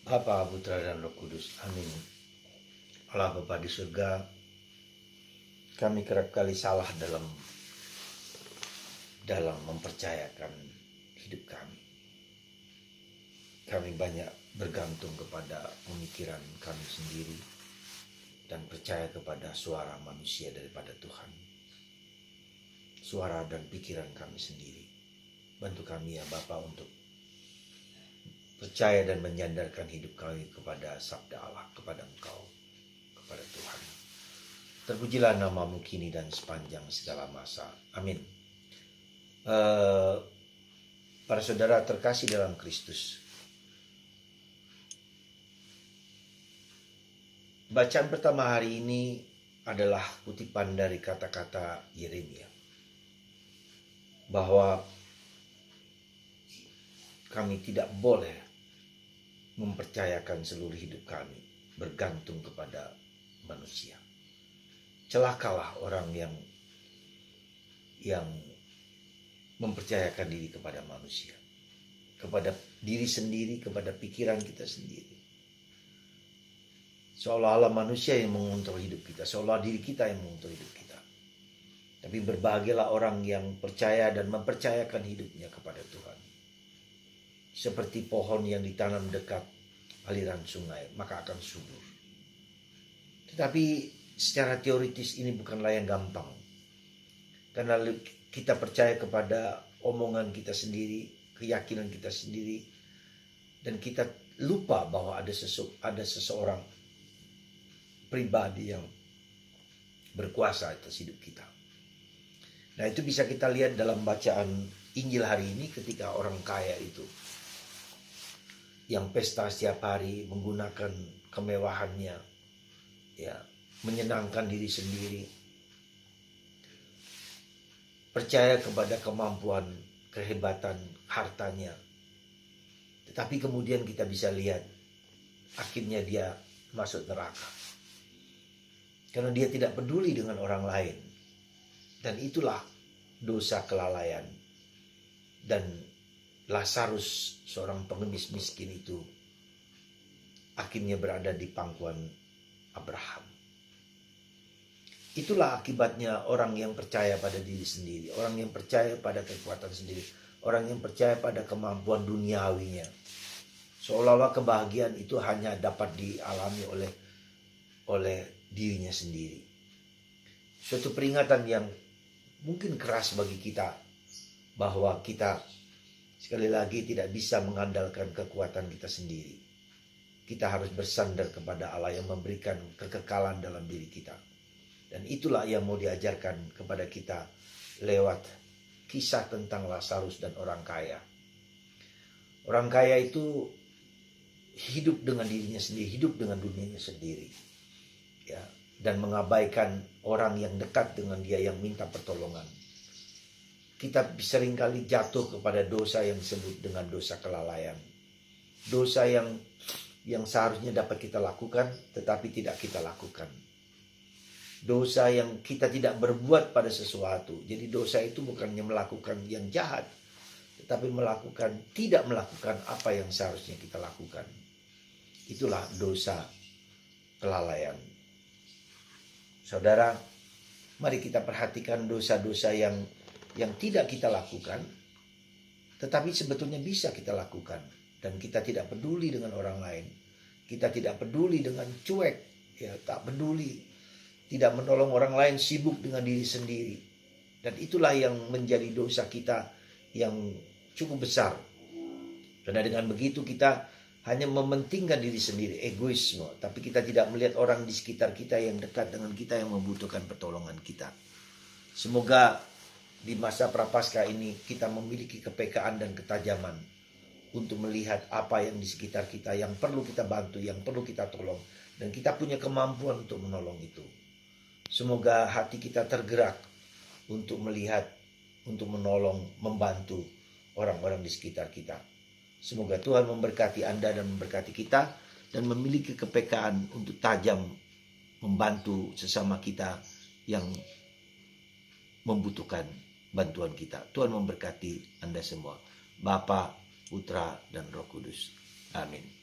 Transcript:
Bapa, Putra, dan Roh Kudus. Amin. Allah Bapa di surga, kami kerap kali salah dalam mempercayakan hidup kami. Kami banyak bergantung kepada pemikiran kami sendiri dan percaya kepada suara manusia daripada Tuhan. Suara dan pikiran kami sendiri. Bantu kami ya Bapa untuk percaya dan menyandarkan hidup kami kepada sabda Allah, kepada Engkau, kepada Tuhan. Terpujilah namamu kini dan sepanjang segala masa. Amin. Para saudara terkasih dalam Kristus, bacaan pertama hari ini adalah kutipan dari kata-kata Yeremia, bahwa kami tidak boleh mempercayakan seluruh hidup kami bergantung kepada manusia. Celakalah orang yang mempercayakan diri kepada manusia, kepada diri sendiri, kepada pikiran kita sendiri. Seolah-olah manusia yang mengontrol hidup kita, seolah diri kita yang mengontrol hidup kita. Tapi berbahagialah orang yang percaya dan mempercayakan hidupnya kepada Tuhan. Seperti pohon yang ditanam dekat aliran sungai, maka akan subur. Tetapi secara teoritis ini bukanlah yang gampang. Karena kita percaya kepada omongan kita sendiri, keyakinan kita sendiri, dan kita lupa bahwa ada seseorang pribadi yang berkuasa atas hidup kita. Nah, itu bisa kita lihat dalam bacaan Injil hari ini ketika orang kaya itu yang pesta setiap hari, menggunakan kemewahannya, ya, menyenangkan diri sendiri, percaya kepada kemampuan, kehebatan hartanya. Tetapi kemudian kita bisa lihat akhirnya dia masuk neraka. Karena dia tidak peduli dengan orang lain. Dan itulah dosa kelalaian. Dan Lazarus, seorang pengemis miskin itu, akhirnya berada di pangkuan Abraham. Itulah akibatnya orang yang percaya pada diri sendiri, orang yang percaya pada kekuatan sendiri, orang yang percaya pada kemampuan duniawinya. Seolah-olah kebahagiaan itu hanya dapat dialami oleh dirinya sendiri. Suatu peringatan yang mungkin keras bagi kita, bahwa kita sekali lagi tidak bisa mengandalkan kekuatan kita sendiri. Kita harus bersandar kepada Allah yang memberikan kekekalan dalam diri kita. Dan itulah yang mau diajarkan kepada kita lewat kisah tentang Lazarus dan orang kaya. Orang kaya itu hidup dengan dirinya sendiri, hidup dengan dunianya sendiri, ya, dan mengabaikan orang yang dekat dengan dia yang minta pertolongan. Kita seringkali jatuh kepada dosa yang disebut dengan dosa kelalaian. Dosa yang seharusnya dapat kita lakukan tetapi tidak kita lakukan. Dosa yang kita tidak berbuat pada sesuatu. Jadi dosa itu bukannya melakukan yang jahat, tetapi tidak melakukan apa yang seharusnya kita lakukan. Itulah dosa kelalaian. Saudara, mari kita perhatikan dosa-dosa yang tidak kita lakukan, tetapi sebetulnya bisa kita lakukan. Dan kita tidak peduli dengan orang lain. Kita tidak peduli dengan cuek, ya, tak peduli, tidak menolong orang lain, sibuk dengan diri sendiri. Dan itulah yang menjadi dosa kita yang cukup besar. Karena dengan begitu kita hanya mementingkan diri sendiri, egoisme. Tapi kita tidak melihat orang di sekitar kita yang dekat dengan kita yang membutuhkan pertolongan kita. Semoga di masa Prapaskah ini kita memiliki kepekaan dan ketajaman untuk melihat apa yang di sekitar kita yang perlu kita bantu, yang perlu kita tolong. Dan kita punya kemampuan untuk menolong itu. Semoga hati kita tergerak untuk melihat, untuk menolong, membantu orang-orang di sekitar kita. Semoga Tuhan memberkati Anda dan memberkati kita, dan memiliki kepekaan untuk tajam membantu sesama kita yang membutuhkan bantuan kita. Tuhan memberkati Anda semua. Bapa, Putra, dan Roh Kudus. Amin.